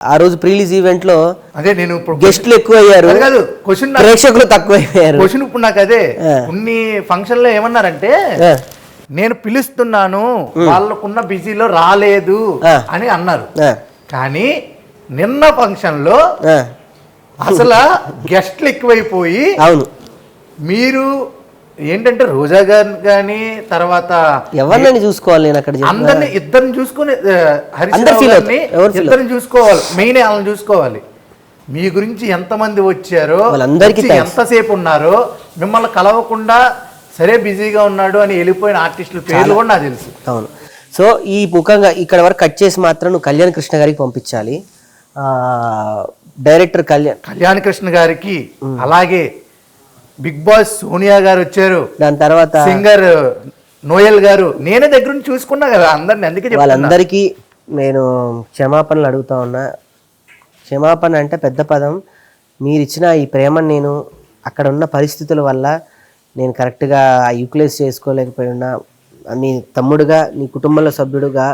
ఆ రోజు ప్రీలీజ్ ఈవెంట్ లో అదే నేను గెస్ట్లు ఎక్కువ అయ్యారు, ప్రేక్షకులు తక్కువ అయ్యారు. క్వశ్చన్ ఇప్పుడు నాకు అదే కొన్ని ఫంక్షన్ లో ఏమన్నారంటే నేను పిలుస్తున్నాను వాళ్ళకున్న బిజీలో రాలేదు అని అన్నారు. కానీ నిన్న ఫంక్షన్ లో అసలు గెస్ట్లు ఎక్కువైపోయి అవును మీరు ఏంటంటే రోజా గారు కానీ తర్వాత ఎవరిని చూసుకోవాలి, నేను అక్కడ అందరిని ఇద్దరిని చూసుకుని ఇద్దరిని చూసుకోవాలి, మెయిన్ వాళ్ళని చూసుకోవాలి. మీ గురించి ఎంతమంది వచ్చారో, ఎంతసేపు ఉన్నారో, మిమ్మల్ని కలవకుండా సరే బిజీగా ఉన్నాడు అని వెళ్ళిపోయిన ఆర్టిస్టుల పేర్లు కూడా నాకు తెలుసు. అవును. సో ఈ ముఖంగా ఇక్కడ వరకు కట్ చేసి మాత్రం నువ్వు కళ్యాణ్ కృష్ణ గారికి పంపించాలి. డైరెక్టర్ కళ్యాణ్ కృష్ణ గారికి, అలాగే బిగ్ బాస్ సోనియా గారు వచ్చారు, దాని తర్వాత సింగర్ నోయల్ గారు, నేనే దగ్గర నుంచి చూసుకున్నా కదా అందరిని. అందుకే వాళ్ళందరికీ నేను క్షమాపణలు అడుగుతా ఉన్నా. క్షమాపణ అంటే పెద్ద పదం. మీరు ఇచ్చిన ఈ ప్రేమను నేను అక్కడ ఉన్న పరిస్థితుల వల్ల నేను కరెక్ట్గా యూటిలైజ్ చేసుకోలేకపోయి ఉన్నా. నీ తమ్ముడుగా, నీ కుటుంబంలో సభ్యుడుగా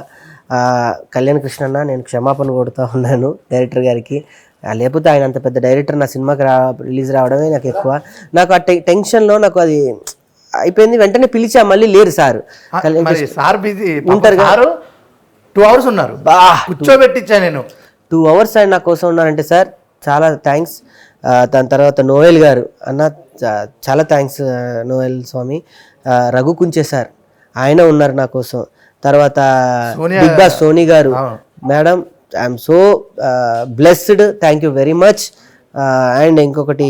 కళ్యాణ్ కృష్ణ నేను క్షమాపణ కొడుతూ ఉన్నాను డైరెక్టర్ గారికి. లేకపోతే ఆయన అంత పెద్ద డైరెక్టర్ నా సినిమాకి రిలీజ్ రావడమే నాకు ఎక్కువ. నాకు ఆ టెన్షన్లో నాకు అది అయిపోయింది. వెంటనే పిలిచా, మళ్ళీ లేరు సార్. సార్ బిజీ ఉంటారు, 2 hours ఉన్నారు, కూర్చోబెట్టించా నేను. 2 hours ఆయన నా కోసం ఉన్నారంటే సార్ చాలా థ్యాంక్స్. దాని తర్వాత నోయల్ గారు అన్న చాలా థ్యాంక్స్ నోయల్ స్వామి. రఘు కుంచే సార్ ఆయన ఉన్నారు నా కోసం. తర్వాత బిగ్ బాస్ సోనీ గారు, madam I'm so blessed, thank you very much. And ఇంకొకటి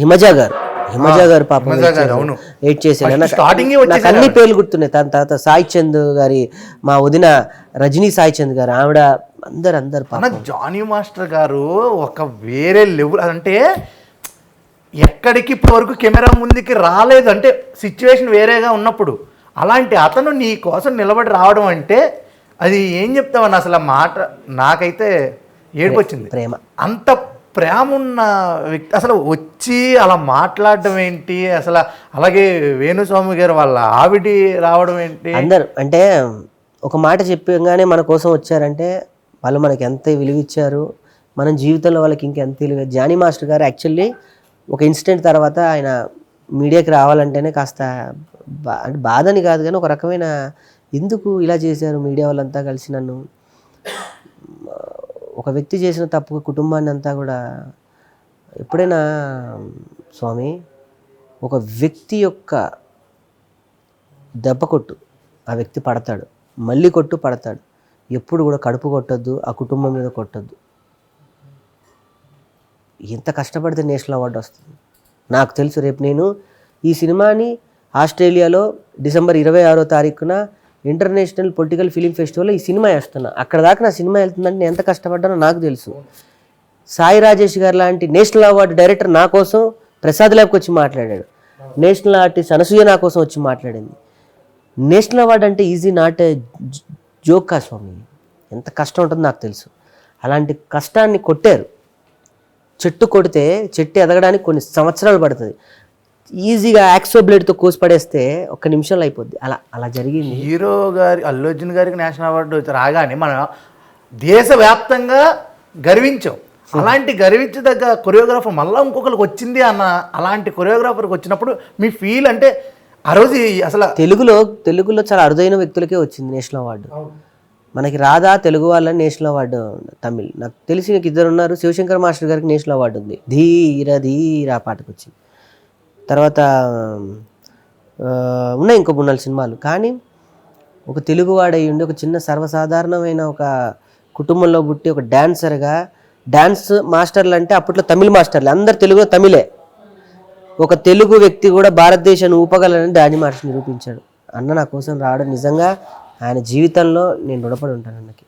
హిమజా గారు పాపం వెయిట్ చేశారు. నాకు అన్ని పేర్లు గుర్తున్నాయి. దాని తర్వాత సాయి చంద్ గారి, మా వదిన రజనీ సాయి చంద్ గారు, ఆవిడ అందరు జానీ మాస్టర్ గారు ఒక వేరే లెవెల్. అంటే ఎక్కడికి ఇప్పటివరకు కెమెరా ముందుకి రాలేదు, అంటే సిచ్యువేషన్ వేరేగా ఉన్నప్పుడు అలాంటి అతను నీ కోసం నిలబడి రావడం అంటే అది ఏం చెప్తామని అసలు ఆ మాట నాకైతే ఏడుపు వచ్చింది. ప్రేమ, అంత ప్రేమ ఉన్న వ్యక్తి అసలు వచ్చి అలా మాట్లాడడం ఏంటి అసలు. అలాగే వేణుస్వామి గారు వాళ్ళ ఆవిడి రావడం ఏంటి. అందరు అంటే ఒక మాట చెప్పగానే మన కోసం వచ్చారంటే వాళ్ళు మనకి ఎంత విలువ ఇచ్చారు, మనం జీవితంలో వాళ్ళకి ఇంకెంత విలువ. జానీ మాస్టర్ గారు యాక్చువల్లీ ఒక ఇన్సిడెంట్ తర్వాత ఆయన మీడియాకి రావాలంటేనే కాస్త అంటే బాధని కాదు కానీ ఒక రకమైన ఎందుకు ఇలా చేశారు మీడియా వాళ్ళంతా కలిసి నన్ను. ఒక వ్యక్తి చేసిన తప్పు కుటుంబాన్ని అంతా కూడా ఎప్పుడైనా స్వామి ఒక వ్యక్తి యొక్క దెబ్బ కొట్టు, ఆ వ్యక్తి పడతాడు, మళ్ళీ కొట్టు పడతాడు. ఎప్పుడు కూడా కడుపు కొట్టద్దు, ఆ కుటుంబం మీద కొట్టద్దు. ఎంత కష్టపడితే నేషనల్ అవార్డు వస్తుంది నాకు తెలుసు. రేపు నేను ఈ సినిమాని ఆస్ట్రేలియాలో December 26వ తారీఖున ఇంటర్నేషనల్ పొలిటికల్ ఫిలిం ఫెస్టివల్లో ఈ సినిమా వేస్తున్నా. అక్కడ దాకా నా సినిమా వెళ్తుందంటే నేను ఎంత కష్టపడ్డానో నాకు తెలుసు. సాయి రాజేష్ గారు లాంటి నేషనల్ అవార్డు డైరెక్టర్ నా కోసం ప్రసాద్ ల్యాబ్కి వచ్చి మాట్లాడాడు. నేషనల్ ఆర్టిస్ట్ అనసూయ నా కోసం వచ్చి మాట్లాడింది. నేషనల్ అవార్డు అంటే ఈజీ నాట్ జోక్ కా స్వామి, ఎంత కష్టం ఉంటుందో నాకు తెలుసు. అలాంటి కష్టాన్ని కొట్టారు. చెట్టు కొడితే చెట్టు ఎదగడానికి కొన్ని సంవత్సరాలు పడుతుంది. ఈజీగా యాక్సో బ్లేడ్తో కోసి పడేస్తే 1 నిమిషంలో అయిపోద్ది. అలా జరిగింది. హీరో గారి అల్లు అర్జున్ గారికి నేషనల్ అవార్డు రాగానే మనం దేశవ్యాప్తంగా గర్వించాం. అలాంటి గర్వించదగ్గ కొరియోగ్రాఫర్ మళ్ళీ ఇంకొకరికి వచ్చింది అన్న, అలాంటి కొరియోగ్రాఫర్కి వచ్చినప్పుడు మీ ఫీల్ అంటే ఆ రోజు అసలు తెలుగులో చాలా అరుదైన వ్యక్తులకే వచ్చింది నేషనల్ అవార్డు. మనకి రాదా తెలుగు వాళ్ళని నేషనల్ అవార్డు. తమిళ్ నాకు తెలిసి నాకు 2 ఉన్నారు. శివశంకర్ మాస్టర్ గారికి నేషనల్ అవార్డు ఉంది, ధీర ధీర పాటకు వచ్చింది. తర్వాత ఉన్నాయి ఇంకో 3-4 సినిమాలు. కానీ ఒక తెలుగువాడై ఉండి ఒక చిన్న సర్వసాధారణమైన ఒక కుటుంబంలో పుట్టి ఒక డాన్సర్గా, డాన్స్ మాస్టర్లు అంటే అప్పట్లో తమిళ మాస్టర్లు అందరు తెలుగులో తమిళే. ఒక తెలుగు వ్యక్తి కూడా భారతదేశాన్ని ఊపగలనని జానీ మాస్టర్ నిరూపించాడు. అన్న నా కోసం రావడం నిజంగా ఆయన జీవితంలో నేను రుణపడి ఉంటాను అన్నకి.